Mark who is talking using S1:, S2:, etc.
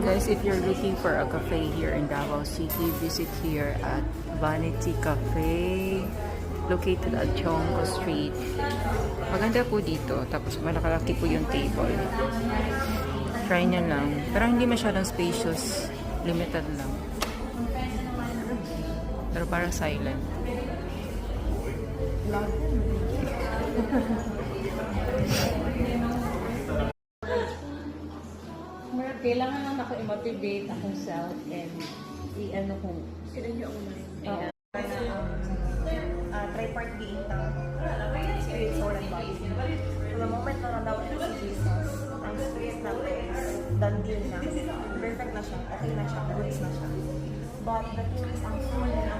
S1: Guys, if you're looking for a cafe here in Davao City, visit here at Vanity Cafe, located at Chongo Street. Maganda po dito, tapos malakalaki po yung table. Try nyo lang. Pero hindi masyadong spacious, limited lang. Pero parang silent.
S2: Kailangan lang ako i-motivate akong self and i-ano ko.
S3: Sila niyo ako na rin.
S4: Tripart being spirit, soul, and body. So the moment na nadawat ko si Jesus, ang spirit natin, done deal na. Perfect na siya, okay na siya, goods na siya. But the thing is, ang soul and ang